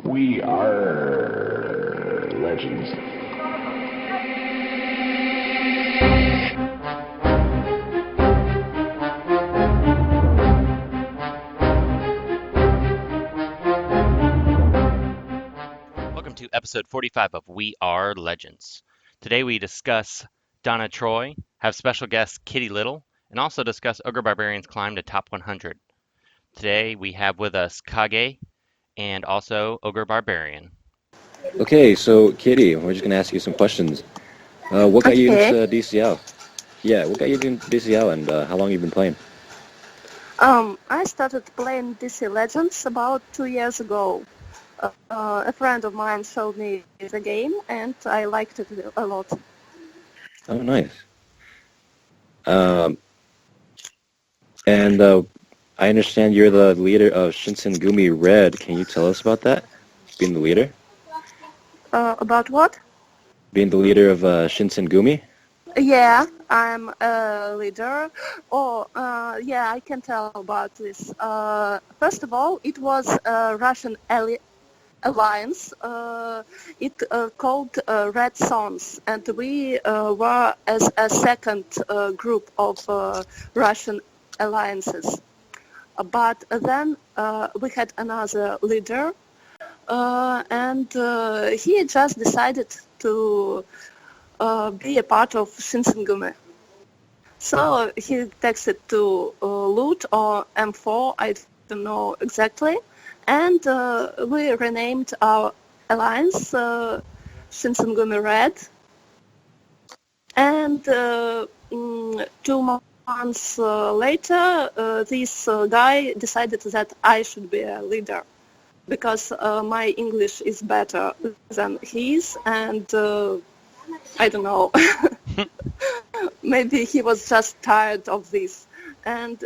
We RRR Legends. Welcome to episode 45 of We RRR Legends. Today we discuss Donna Troy, have special guest Kittilittl, and also discuss OgreBarberian's climb to top 100. Today we have with us Kage and also OgreBarberian. Okay, so Kitty, we're just gonna ask you some questions. What got you into DCL? Yeah, what got you into DCL, and how long you been playing? I started playing DC Legends about 2 years ago. A friend of mine showed me the game, and I liked it a lot. Oh, nice. And I understand you're the leader of Shinsengumi Red. Can you tell us about that? Being the leader? About what? Being the leader of Shinsengumi? Yeah, I'm a leader. Yeah, I can tell about this. First of all, it was a Russian alliance. It called Red Sons, and we were as a second group of Russian alliances. But then we had another leader, and he just decided to be a part of Shinsengumi. So he texted to Loot or M4, I don't know exactly, and we renamed our alliance Shinsengumi Red. And 2 months later, this guy decided that I should be a leader because my English is better than his, and I don't know. Maybe he was just tired of this. And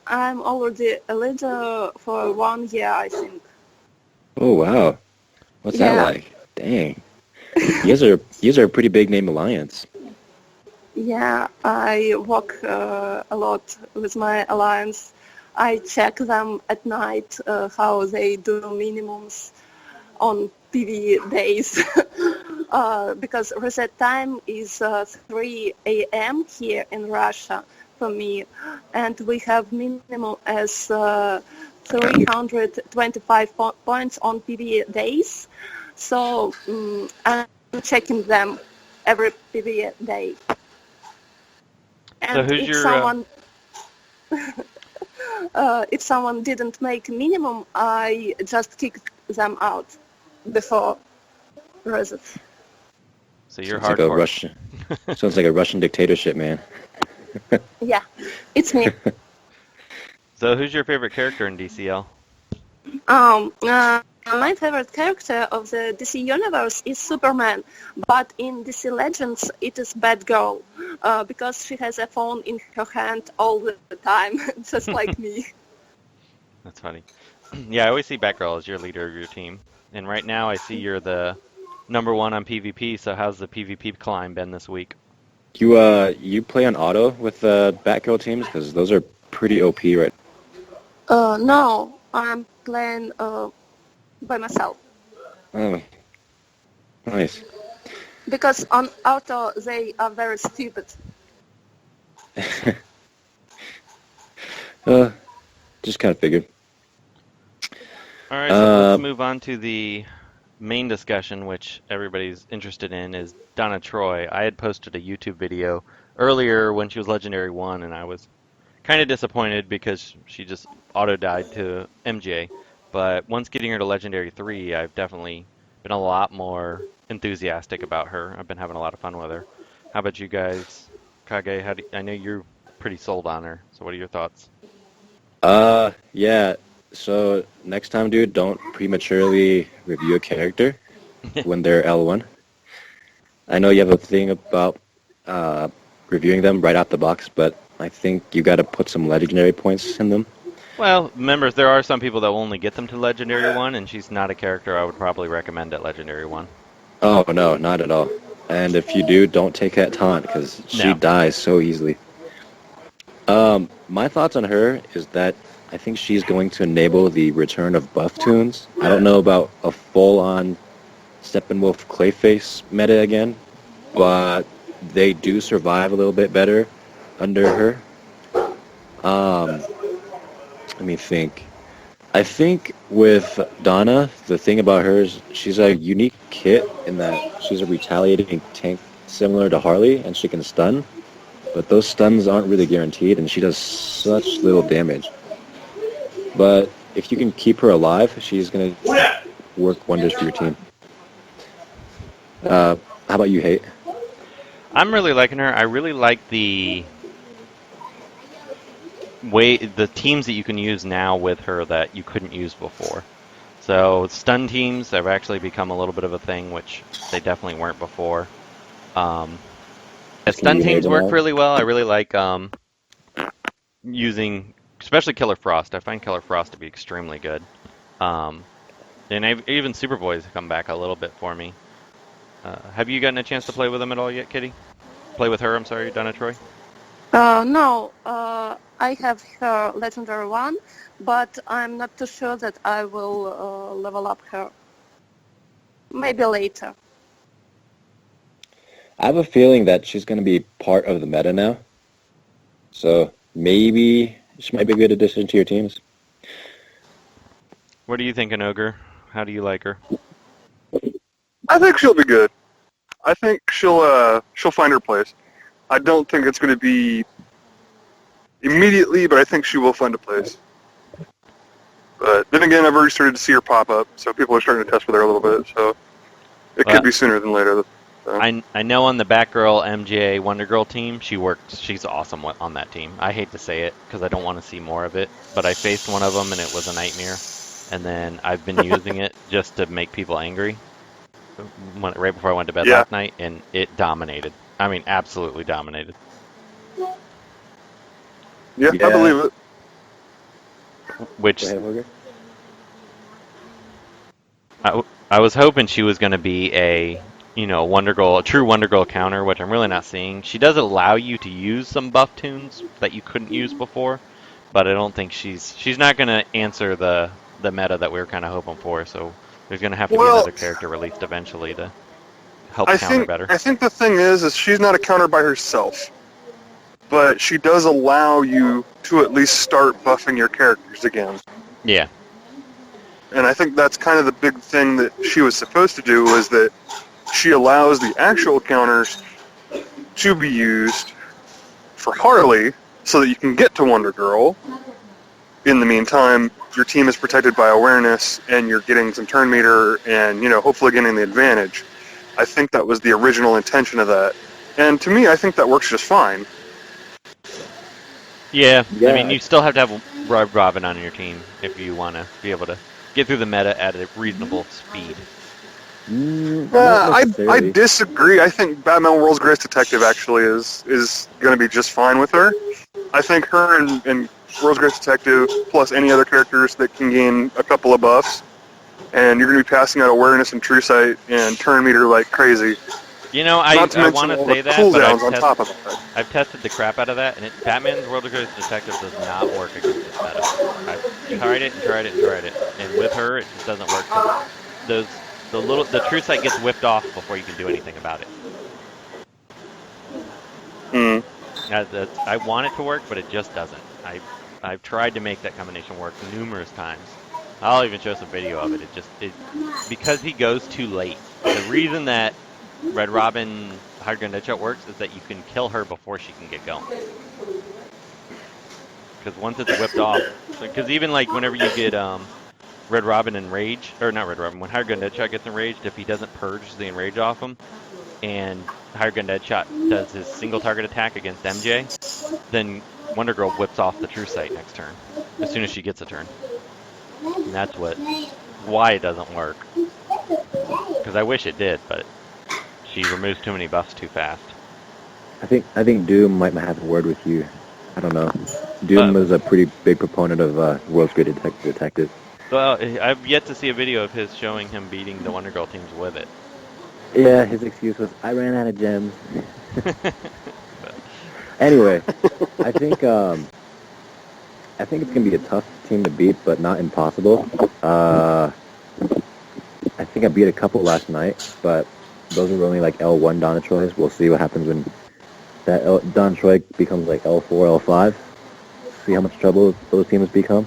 I'm already a leader for 1 year, I think. Oh, wow. What's that like? Dang. You guys are a pretty big name alliance. Yeah, I work a lot with my alliance. I check them at night, how they do minimums on PvE days. Because reset time is 3 a.m. here in Russia for me, and we have minimum as 325 points on PvE days. So I'm checking them every PvE day. And So who's if someone didn't make minimum, I just kick them out before reset. So you're Sounds hardcore. like a Russian. Sounds like a Russian dictatorship, man. Yeah, it's me. So who's your favorite character in DCL? My favorite character of the DC universe is Superman, but in DC Legends it is Batgirl, because she has a phone in her hand all the time, just like me. That's funny. Yeah, I always see Batgirl as your leader of your team. And right now I see you're the number 1 on PvP, so how's the PvP climb been this week? You play on auto with Batgirl teams? Because those are pretty OP, right? No, I'm playing by myself. Oh, nice. Because on auto they are very stupid. Just kind of figured. All right, so let's move on to the main discussion, which everybody's interested in, is Donna Troy. I had posted a YouTube video earlier when she was Legendary 1, and I was kind of disappointed because she just auto-died to MJ. But once getting her to Legendary 3, I've definitely been a lot more enthusiastic about her. I've been having a lot of fun with her. How about you guys? Kage, I know you're pretty sold on her, so what are your thoughts? Yeah. So next time, dude, don't prematurely review a character when they're L1. I know you have a thing about reviewing them right out the box, but I think you got to put some legendary points in them. Well, remember, there are some people that will only get them to Legendary 1, and she's not a character I would probably recommend at Legendary 1. Oh, no, not at all. And if you do, don't take that taunt, because she dies so easily. My thoughts on her is that I think she's going to enable the return of buff tunes. I don't know about a full-on Steppenwolf Clayface meta again, but they do survive a little bit better under her. Let me think. I think with Donna, the thing about her is she's a unique kit in that she's a retaliating tank similar to Harley, and she can stun. But those stuns aren't really guaranteed, and she does such little damage. But if you can keep her alive, she's going to work wonders for your team. How about you, Hate? I'm really liking her. I really like the teams that you can use now with her that you couldn't use before. So stun teams have actually become a little bit of a thing, which they definitely weren't before. Stun teams work really well. I really like using, especially Killer Frost. I find Killer Frost to be extremely good. And even Superboy's come back a little bit for me. Have you gotten a chance to play with them at all yet, Kitty? Play with her, I'm sorry, Donna Troy? No, I have her Legendary 1, but I'm not too sure that I will level up her. Maybe later. I have a feeling that she's going to be part of the meta now. So maybe she might be a good addition to your teams. What are you thinking, Ogre? How do you like her? I think she'll be good. I think she'll find her place. I don't think it's going to be immediately, but I think she will find a place. But then again, I've already started to see her pop up, so people are starting to test with her a little bit. So it could be sooner than later. So. I know on the Batgirl MJ Wonder Girl team, she's awesome on that team. I hate to say it because I don't want to see more of it, but I faced one of them and it was a nightmare. And then I've been using it just to make people angry. Right before I went to bed last night, and it dominated. I mean, absolutely dominated. Yeah, I believe it. Which I was hoping she was going to be a true Wonder Girl counter, which I'm really not seeing. She does allow you to use some buff tunes that you couldn't use before, but I don't think she's not going to answer the meta that we were kind of hoping for. So there's going to have to be another character released eventually to help counter better. I think the thing is she's not a counter by herself, but she does allow you to at least start buffing your characters again. Yeah. And I think that's kind of the big thing that she was supposed to do, was that she allows the actual counters to be used for Harley so that you can get to Wonder Girl. In the meantime, your team is protected by awareness, and you're getting some turn meter and, hopefully getting the advantage. I think that was the original intention of that. And to me, I think that works just fine. Yeah. I mean, you still have to have Robin on your team if you want to be able to get through the meta at a reasonable speed. I disagree. I think Batman World's Greatest Detective actually is going to be just fine with her. I think her and World's Greatest Detective, plus any other characters that can gain a couple of buffs, and you're going to be passing out awareness and true sight and turn meter like crazy. I want to say that, but I've tested the crap out of that, and Batman's World's Greatest Detective does not work against this meta. I've tried it and tried it and tried it, and with her, it just doesn't work. The true sight gets whipped off before you can do anything about it. I want it to work, but it just doesn't. I've tried to make that combination work numerous times. I'll even show some video of it. Because he goes too late. The reason that Red Robin Hired Gun Deadshot works is that you can kill her before she can get going. Because once it's whipped off, because even like whenever you get Red Robin enraged, or not Red Robin, when Hired Gun Deadshot gets enraged, if he doesn't purge the enrage off him, and Hired Gun Deadshot does his single target attack against MJ, then Wonder Girl whips off the True Sight next turn, as soon as she gets a turn. And that's why it doesn't work. Because I wish it did, but she removes too many buffs too fast. I think Doom might have a word with you. I don't know. Doom was a pretty big proponent of World's Greatest Detective. Well, I've yet to see a video of his showing him beating the Wonder Girl teams with it. Yeah, his excuse was, I ran out of gems. Anyway, I think it's going to be a tough team to beat, but not impossible. I think I beat a couple last night, but those were only like L1 Donna Troys. We'll see what happens when that Donna Troy becomes like L4, L5. See how much trouble those teams become.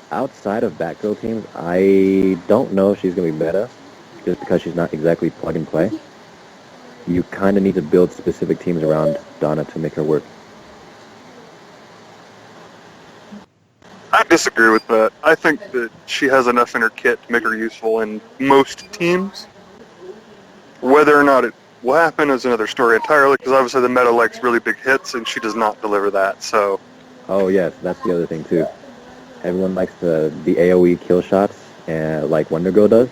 Outside of Batgirl teams, I don't know if she's going to be meta, just because she's not exactly plug and play. You kind of need to build specific teams around Donna to make her work. I disagree with that. I think that she has enough in her kit to make her useful in most teams. Whether or not it will happen is another story entirely, because obviously the meta likes really big hits, and she does not deliver that, so... Oh, yes, that's the other thing, too. Everyone likes the AoE kill shots, like Wonder Girl does,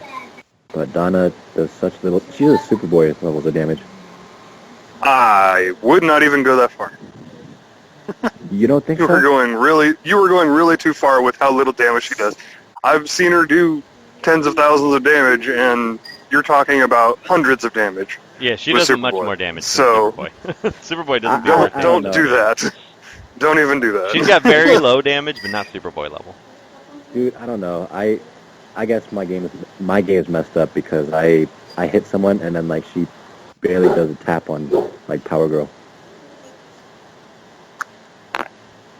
but Donna does such little... She does Superboy levels of damage. I would not even go that far. You don't think You so? were going really too far with how little damage she does. I've seen her do tens of thousands of damage, and you're talking about hundreds of damage. Yeah, she with does much Superboy. more damage So- than Superboy. Superboy doesn't do her thing. Don't do that. Don't even do that. She's got very low damage, but not Superboy level. Dude, I don't know. I guess my game is messed up because I hit someone and then like she barely does a tap on like Power Girl.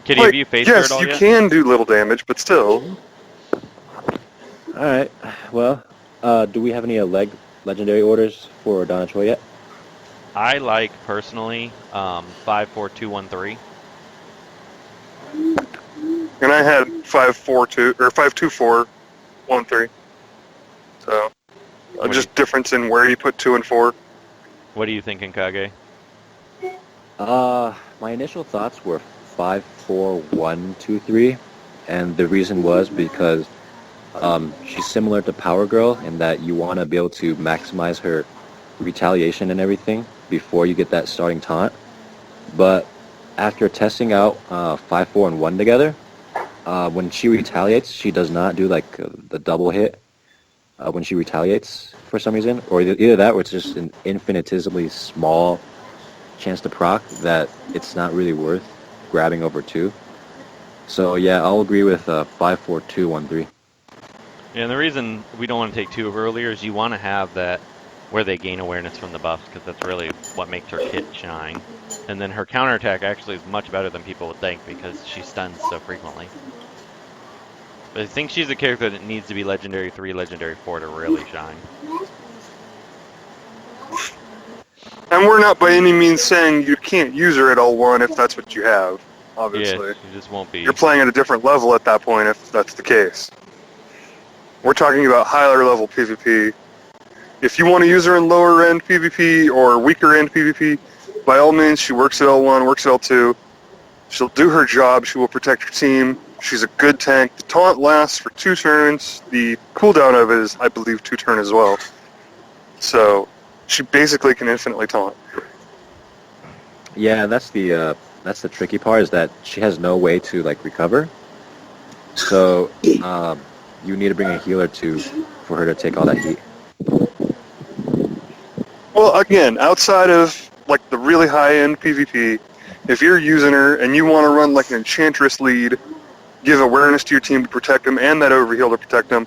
Kitty, have you faced her yes, at all you yet? can do little damage, but still. All right. Well, do we have any legendary orders for Donna Troy yet? I like, personally, 54213. And I had 542 or 52413. So just difference in where you put 2 and 4. What do you think, Kage? My initial thoughts were 5, 4, 1, 2, 3, and the reason was because she's similar to Power Girl in that you want to be able to maximize her retaliation and everything before you get that starting taunt. But after testing out 5, 4, and 1 together, when she retaliates, she does not do like the double hit when she retaliates for some reason, or either that or it's just an infinitesimally small chance to proc that it's not really worth grabbing over 2. So yeah, I'll agree with 5, 4, 2, 1, 3. Yeah, and the reason we don't want to take 2 earlier is you want to have that where they gain awareness from the buffs, because that's really what makes her kit shine. And then her counterattack actually is much better than people would think because she stuns so frequently. But I think she's a character that needs to be Legendary 3, Legendary 4 to really shine. And we're not by any means saying you can't use her at L1 if that's what you have, obviously. Yeah, she just won't be. You're playing at a different level at that point if that's the case. We're talking about higher level PvP. If you want to use her in lower end PvP or weaker end PvP, by all means, she works at L1, works at L2. She'll do her job. She will protect her team. She's a good tank. The taunt lasts for 2 turns. The cooldown of it is, I believe, 2 turns as well. So she basically can infinitely taunt. Yeah, that's the tricky part, is that she has no way to like recover. So you need to bring a healer for her to take all that heat. Well, again, outside of like the really high-end PvP, if you're using her and you want to run like an Enchantress lead, give awareness to your team to protect them and that overheal to protect them,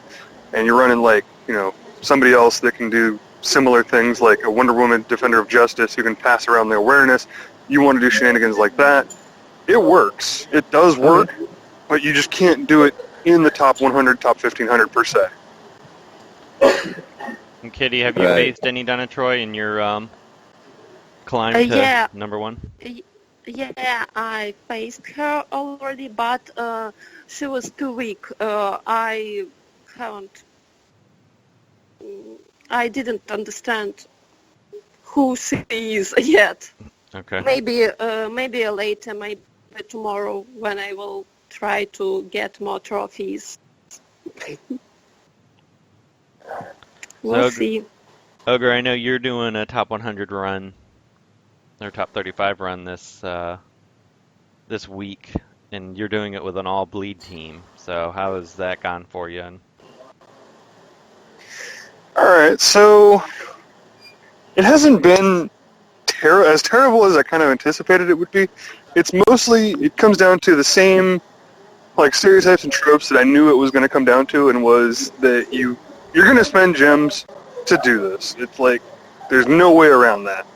and you're running like, somebody else that can do similar things like a Wonder Woman Defender of Justice who can pass around the awareness, you want to do shenanigans like that, it works. It does work, but you just can't do it in the top 100, top 1500 per se. And Kitty, have you faced any Donna Troy in your climb to Yeah. number 1? Yeah, I faced her already, but she was too weak. I didn't understand who she is yet. Okay. Maybe later, maybe tomorrow when I will try to get more trophies. We'll see. Ogre, I know you're doing a top 100 run, or top 35 run this week, and you're doing it with an all-bleed team. So how has that gone for you? Alright, so it hasn't been as terrible as I kind of anticipated it would be. It comes down to the same like stereotypes and tropes that I knew it was going to come down to, and was that you're going to spend gems to do this. It's like there's no way around that.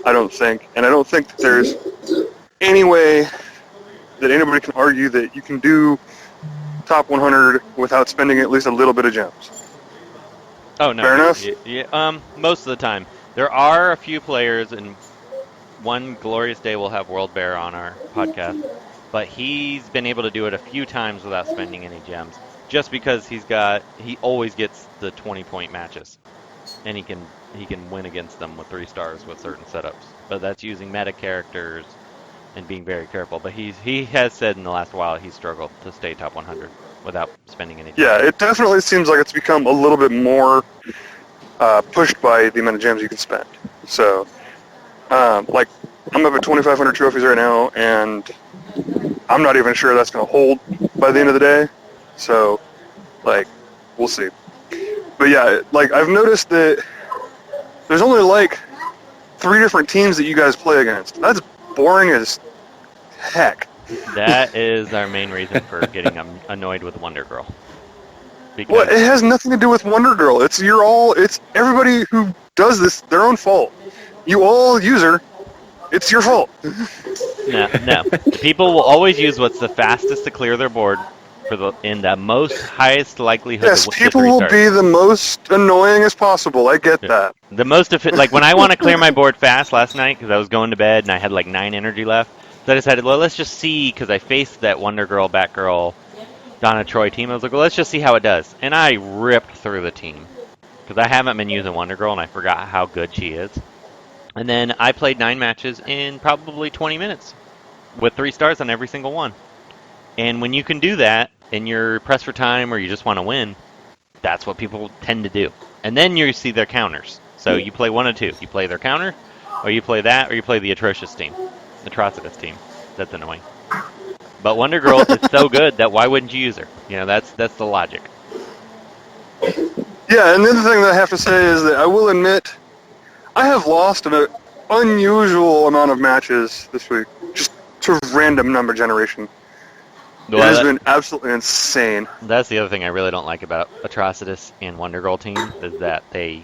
I don't think, and I don't think that there's any way that anybody can argue that you can do top 100 without spending at least a little bit of gems. Oh no. Fair enough? Yeah, most of the time. There are a few players, and one glorious day we'll have World Bear on our podcast, but he's been able to do it a few times without spending any gems, just because he always gets the 20-point matches, and he can win against them with 3 stars with certain setups. But that's using meta characters and being very careful. But he has said in the last while he's struggled to stay top 100 without spending any gems. Yeah, it definitely seems like it's become a little bit more pushed by the amount of gems you can spend. So, like, I'm up at 2,500 trophies right now, and I'm not even sure that's going to hold by the end of the day. So, like, we'll see. But yeah, like, I've noticed that there's only, like, 3 different teams that you guys play against. That's boring as heck. That is our main reason for getting annoyed with Wonder Girl. Because Well, it has nothing to do with Wonder Girl. It's everybody who does this, their own fault. You all use her. It's your fault. No. The people will always use what's the fastest to clear their board in the most highest likelihood. Yes, to people restart. will be the most annoying as possible. I get that. The most like when I want to clear my board fast last night because I was going to bed and I had like 9 energy left. So I decided, well, let's just see, because I faced that Wonder Girl, Batgirl, Donna Troy team. I was like, well, let's just see how it does. And I ripped through the team because I haven't been using Wonder Girl and I forgot how good she is. And then I played 9 matches in probably 20 minutes with 3 stars on every single one. And when you can do that and you're pressed for time or you just want to win, that's what people tend to do. And then you see their counters. So you play one of 2. You play their counter, or you play that, or you play the Atrocious team. That's annoying. But Wonder Girl is so good that why wouldn't you use her? You know, that's the logic. Yeah, and the other thing that I have to say is that I will admit I have lost an unusual amount of matches this week, just to random number generation. Well, it has been absolutely insane. That's the other thing I really don't like about Atrocitus and Wonder Girl team, is that they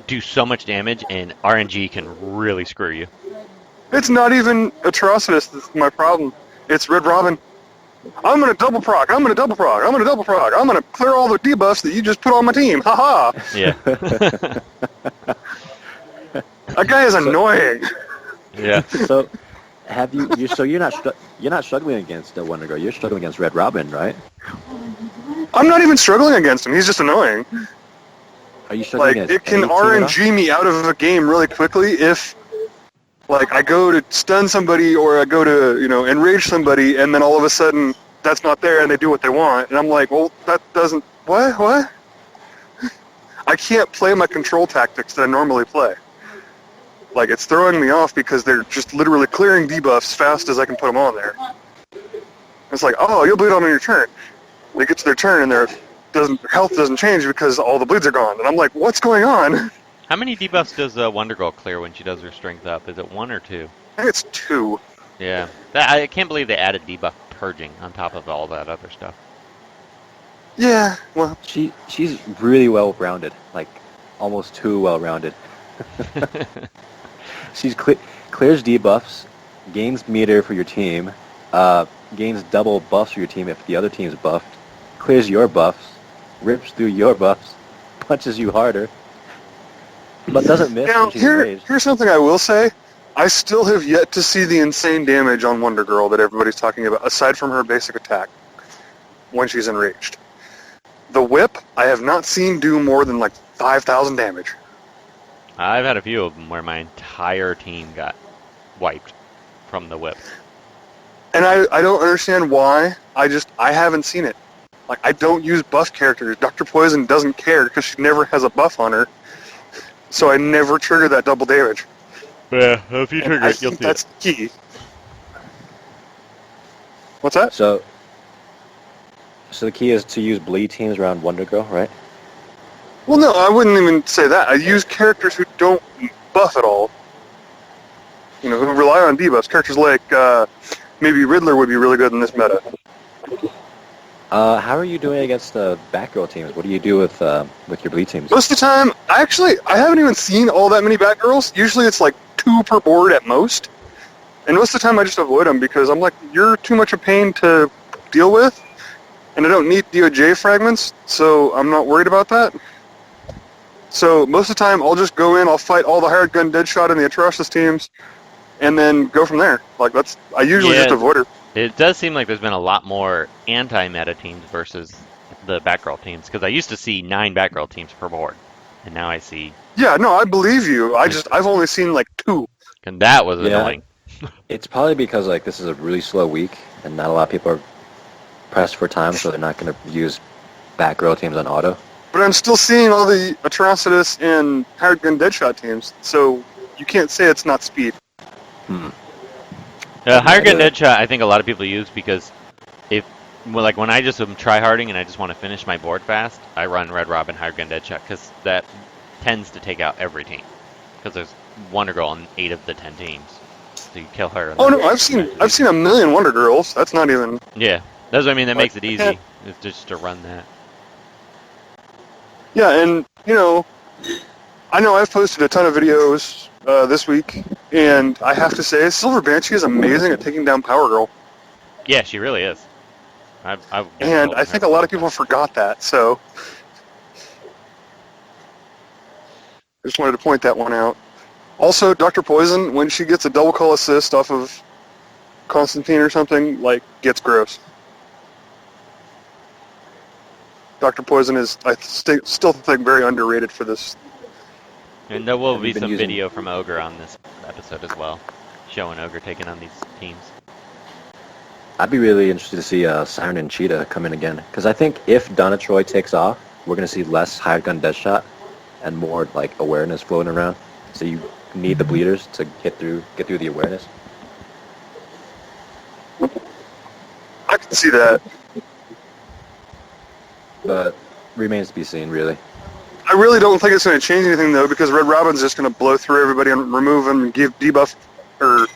do so much damage, and RNG can really screw you. It's not even Atrocitus that's my problem. It's Red Robin. I'm going to double proc. I'm going to double proc. I'm going to double proc. I'm going to clear all the debuffs that you just put on my team. Ha ha. Yeah. That guy is annoying. Yeah. So, you're not struggling against Wonder Girl. You're struggling against Red Robin, right? I'm not even struggling against him. He's just annoying. Are you struggling Like, against it can any team at all? RNG me out of a game really quickly if, like, I go to stun somebody or I go to, enrage somebody, and then all of a sudden that's not there and they do what they want. And I'm like, well, that doesn't... What? I can't play my control tactics that I normally play. Like, it's throwing me off because they're just literally clearing debuffs fast as I can put them on there. It's like, oh, you'll bleed on your turn. They get to their turn and their health doesn't change because all the bleeds are gone. And I'm like, what's going on? How many debuffs does Wonder Girl clear when she does her strength up? Is it 1 or 2? I think it's 2. Yeah. I can't believe they added debuff purging on top of all that other stuff. Yeah, well... She's really well-rounded, like almost too well-rounded. She's clears debuffs, gains meter for your team, gains double buffs for your team if the other team's buffed, clears your buffs, rips through your buffs, punches you harder, but doesn't miss Now, when she's enraged. here's something I will say. I still have yet to see the insane damage on Wonder Girl that everybody's talking about, aside from her basic attack when she's enraged. The whip, I have not seen do more than like 5,000 damage. I've had a few of them where my entire team got wiped from the whip. And I don't understand why. I haven't seen it. Like, I don't use buff characters. Dr. Poison doesn't care because she never has a buff on her. So I never trigger that double damage. Yeah, if you trigger I it, you'll think see that's it. key. What's that? So the key is to use bleed teams around Wonder Girl, right? Well, no, I wouldn't even say that. I use characters who don't buff at all. Who rely on debuffs. Characters like, maybe Riddler would be really good in this meta. How are you doing against the Batgirl teams? What do you do with your bleed teams? Most of the time, I haven't even seen all that many Batgirls. Usually it's like 2 per board at most. And most of the time I just avoid them because I'm like, you're too much a pain to deal with, and I don't need DOJ fragments, so I'm not worried about that. So most of the time I'll just go in, I'll fight all the hired gun Deadshot and the Atrocious teams, and then go from there. Like I usually just avoid her. It does seem like there's been a lot more anti-meta teams versus the Batgirl teams, because I used to see 9 Batgirl teams per board, and now I see... Yeah, no, I believe you. I've only seen like 2. And that was annoying. It's probably because like this is a really slow week, and not a lot of people are pressed for time, so they're not going to use Batgirl teams on auto. But I'm still seeing all the Atrocitus and hired gun Deadshot teams, so you can't say it's not speed. Higher gun Deadshot, I think a lot of people use because when I just am tryharding and I just want to finish my board fast, I run Red Robin Higher gun Deadshot because that tends to take out every team. Because there's Wonder Girl on 8 of the 10 teams, so you kill her. Oh no, I've seen a million Wonder Girls. That's not even. Yeah, that's what I mean. That makes it easy. Is just to run that. Yeah, and I know I've posted a ton of videos this week, and I have to say, Silver Banshee is amazing at taking down Power Girl. Yeah, she really is. I think a lot of people forgot that, so I just wanted to point that one out. Also, Dr. Poison, when she gets a double call assist off of Constantine or something, gets gross. Dr. Poison is, I still think, very underrated for this. And there will be some video from Ogre on this episode as well, showing Ogre taking on these teams. I'd be really interested to see Siren and Cheetah come in again, because I think if Donna Troy takes off, we're going to see less hired gun Deadshot and more awareness floating around. So you need the bleeders to get through the awareness. I can see that. But remains to be seen, really. I really don't think it's going to change anything, though, because Red Robin's just going to blow through everybody and remove them and give debuff or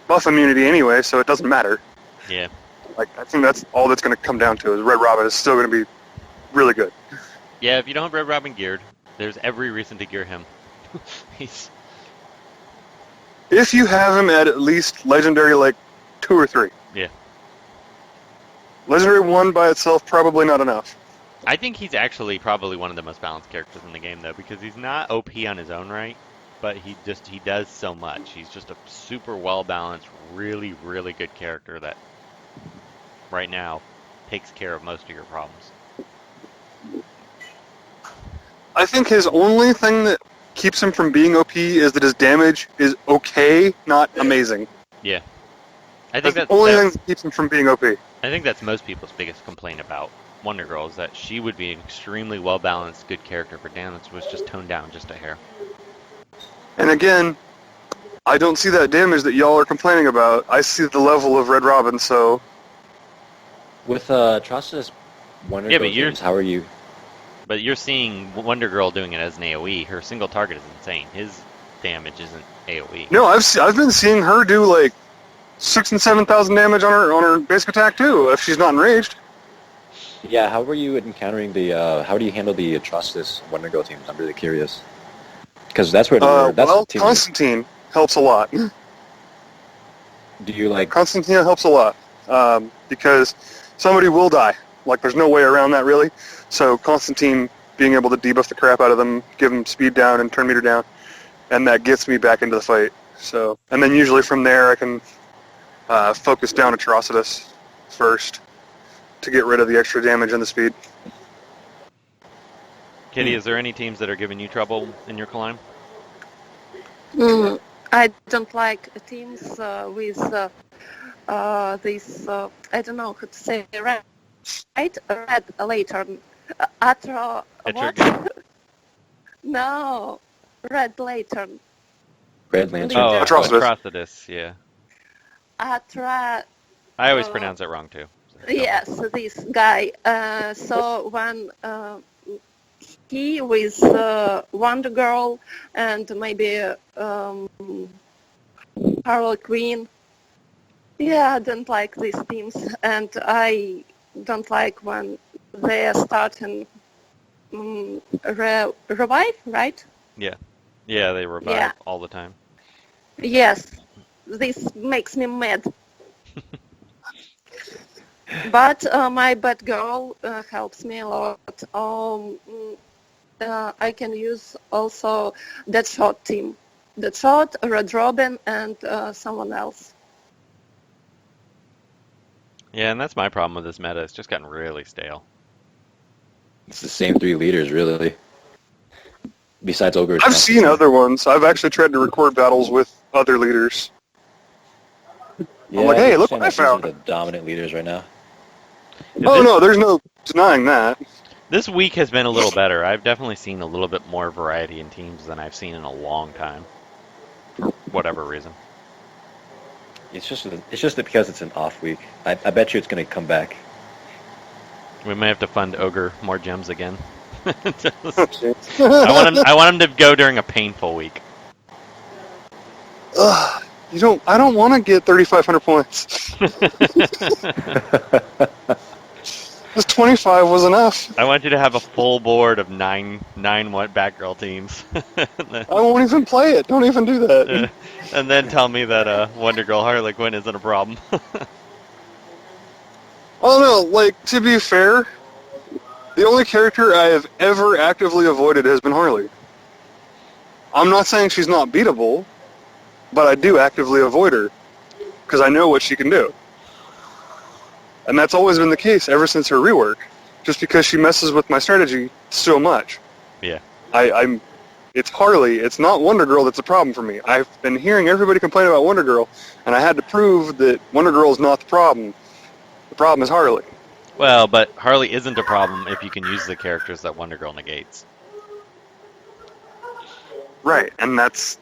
buff immunity anyway, so it doesn't matter. Yeah. I think that's all that's going to come down to is Red Robin is still going to be really good. Yeah, if you don't have Red Robin geared, there's every reason to gear him. If you have him at least Legendary, 2 or 3. Yeah. Legendary 1 by itself, probably not enough. I think he's actually probably one of the most balanced characters in the game, though, because he's not OP on his own right, but he does so much. He's just a super well-balanced, really, really good character that right now takes care of most of your problems. I think his only thing that keeps him from being OP is that his damage is okay, not amazing. Yeah. I think that's the only thing that keeps him from being OP. I think that's most people's biggest complaint about Wonder Girl is that she would be an extremely well-balanced, good character, but damage was just toned down just a hair. And again, I don't see that damage that y'all are complaining about. I see the level of Red Robin, so... With Atrocitus Wonder Girl games, how are you? But you're seeing Wonder Girl doing it as an AoE. Her single target is insane. His damage isn't AoE. No, I've been seeing her do 6,000 and 7,000 damage on her basic attack too, if she's not enraged. Yeah, how were you encountering how do you handle the Atrocitus Wonder Girl teams? I'm really curious. Because that's where Constantine helps a lot. Do you Constantine helps a lot because somebody will die. There's no way around that really. So Constantine being able to debuff the crap out of them, give them speed down and turn meter down, and that gets me back into the fight. So, and then usually from there I can focus down Atrocitus first to get rid of the extra damage and the speed. Kitty, is there any teams that are giving you trouble in your climb? I don't like teams with this, I don't know how to say, red lantern. What? No, red lantern. Red Lantern. Oh, Atrocitus. Yeah. I always pronounce it wrong, too. So yes, this guy. So when he with Wonder Girl and maybe Harley Quinn. Yeah, I don't like these teams, and I don't like when they are starting revive, right? Yeah. Yeah, they revive Yeah. all the time. Yes, this makes me mad. But my bad girl helps me a lot. I can use also Deadshot team. Deadshot, Red Robin, and someone else. Yeah, and that's my problem with this meta. It's just gotten really stale. It's the same 3 leaders, really. Besides Ogre. I've seen other ones. I've actually tried to record battles with other leaders. Yeah, like, hey, I'm look saying what I that these are found. the dominant leaders right now. Oh, no, there's no denying that. This week has been a little better. I've definitely seen a little bit more variety in teams than I've seen in a long time. For whatever reason. It's just that because it's an off week. I bet you it's going to come back. We may have to fund Ogre more gems again. I I want him to go during a painful week. I don't want to get 3,500 points. This 25 was enough. I want you to have a full board of nine Batgirl teams. I won't even play it. Don't even do that. And then tell me that Wonder Girl Harley Quinn isn't a problem. Oh no, like, to be fair, the only character I have ever actively avoided has been Harley. I'm not saying she's not beatable, but I do actively avoid her, because I know what she can do. And that's always been the case ever since her rework, just because she messes with my strategy so much. Yeah. It's Harley, it's not Wonder Girl that's a problem for me. I've been hearing everybody complain about Wonder Girl, and I had to prove that Wonder Girl is not the problem. The problem is Harley. Well, but Harley isn't a problem if you can use the characters that Wonder Girl negates. Right, and that's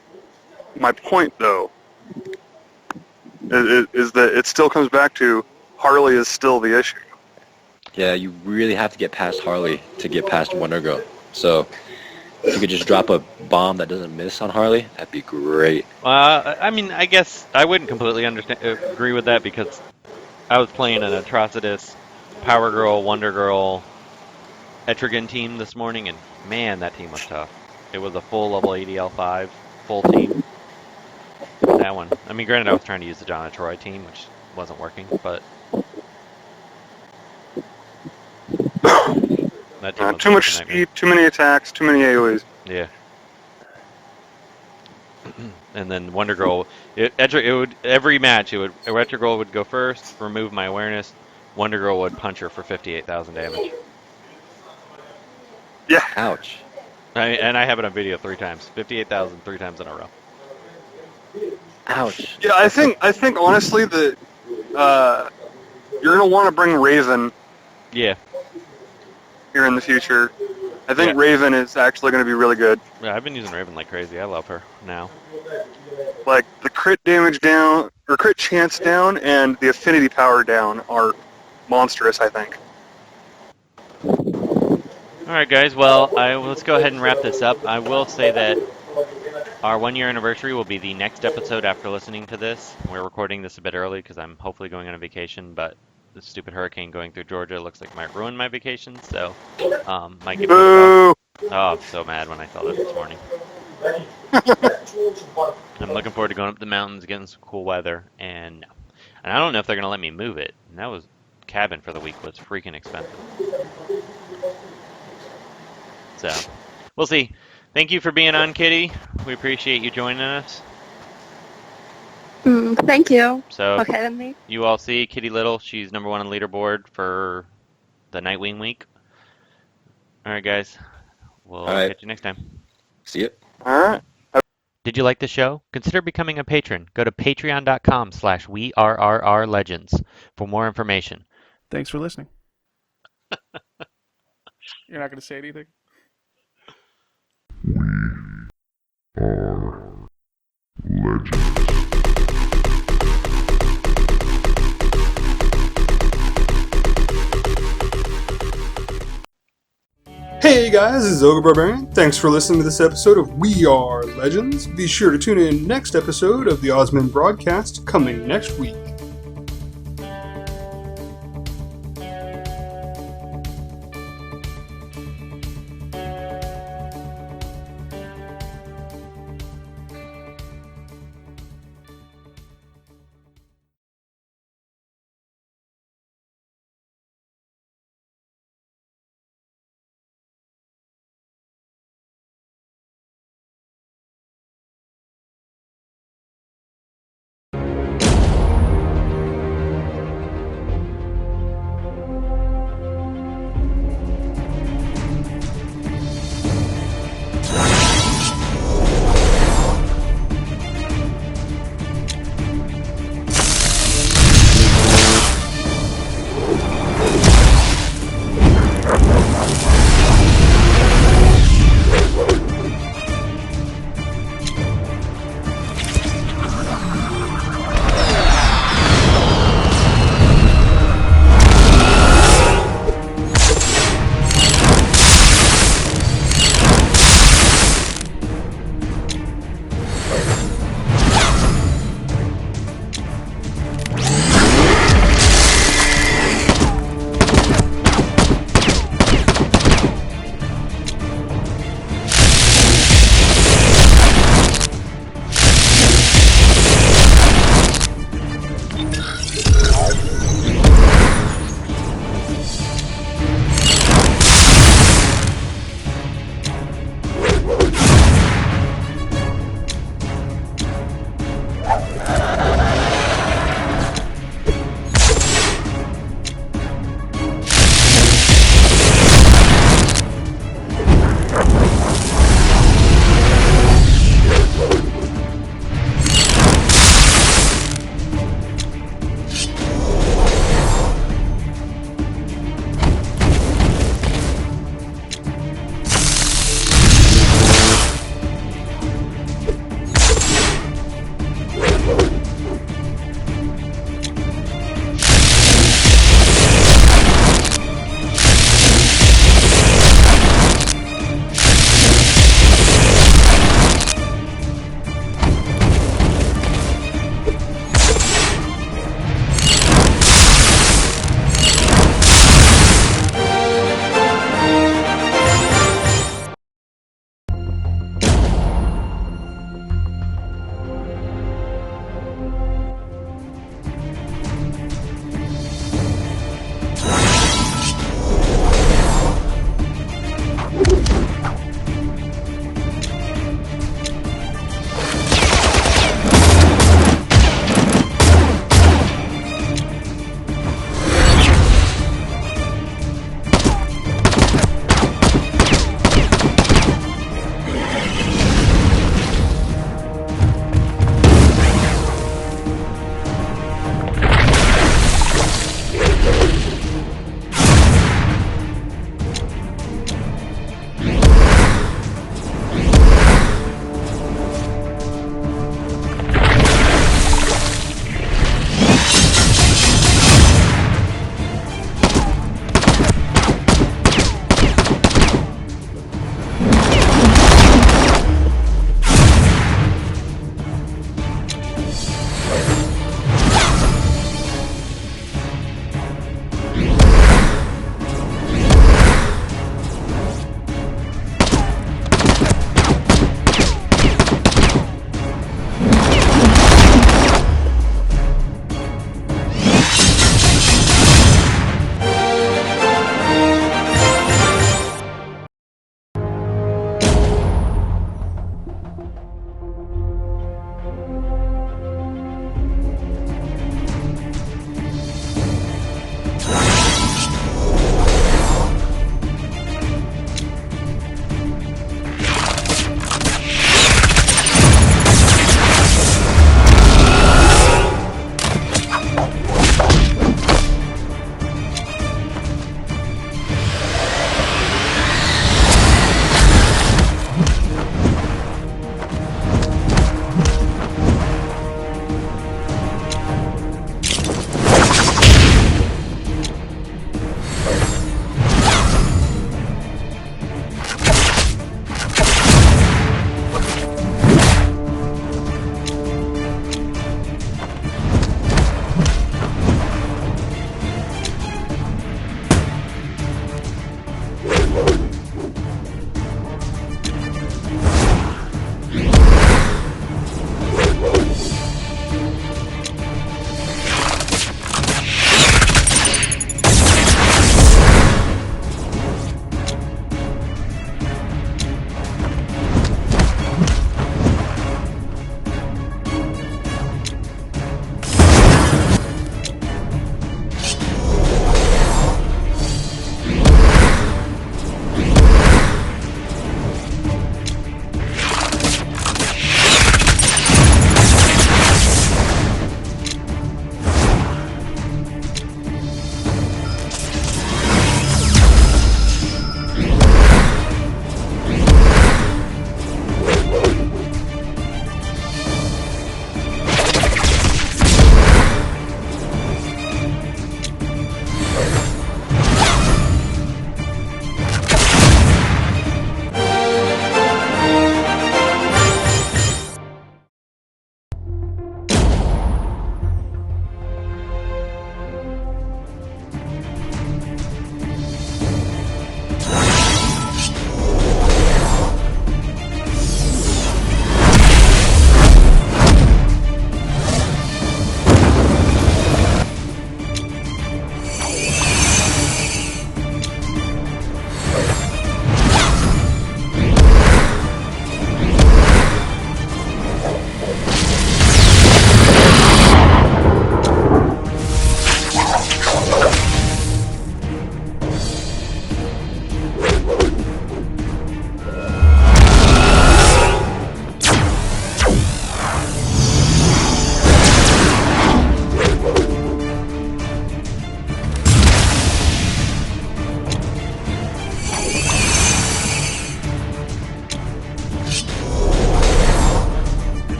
my point, though, is that it still comes back to Harley is still the issue. Yeah, you really have to get past Harley to get past Wonder Girl. So if you could just drop a bomb that doesn't miss on Harley, that'd be great. I mean, I guess I wouldn't completely agree with that because I was playing an Atrocitus, Power Girl, Wonder Girl, Etrigan team this morning, and man, that team was tough. It was a full level ADL5, full team. That one. I mean, granted, I was trying to use the Donna Troy team, which wasn't working, but that team was Too much a nightmare. speed, too many attacks, too many AoEs. Yeah. And then Wonder Girl, every match, Retro Girl would go first, remove my awareness. Wonder Girl would punch her for 58,000 damage. Yeah. Ouch. And I have it on video 3 times. 58,000 3 times in a row. Ouch. Yeah, I think honestly that you're gonna want to bring Raven Yeah. here in the future. I think Yeah. Raven is actually going to be really good. Yeah, I've been using Raven like crazy. I love her now. Like the crit damage down or crit chance down and the affinity power down are monstrous, I think. All right, guys. Well, let's go ahead and wrap this up. I will say that our 1-year anniversary will be the next episode after listening to this. We're recording this a bit early because I'm hopefully going on a vacation, but the stupid hurricane going through Georgia looks like it might ruin my vacation, so might get Boo! pushed off. Oh, I'm so mad when I saw that this morning. I'm looking forward to going up the mountains, getting some cool weather, and I don't know if they're going to let me move it. And that was cabin for the week was freaking expensive. So, we'll see. Thank you for being on, Kitty. We appreciate you joining us. Thank you So, for having me. you all see Kittilittl. She's #1 on leaderboard for the Nightwing week. All right, guys. We'll catch you next time. See you. All right. Did you like the show? Consider becoming a patron. Go to patreon.com/We RRR Legends for more information. Thanks for listening. You're not going to say anything? Legends. Hey guys, this is OgreBarberian. Thanks for listening to this episode of We RRR Legends. Be sure to tune in next episode of the Osmond broadcast coming next week.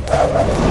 Bye.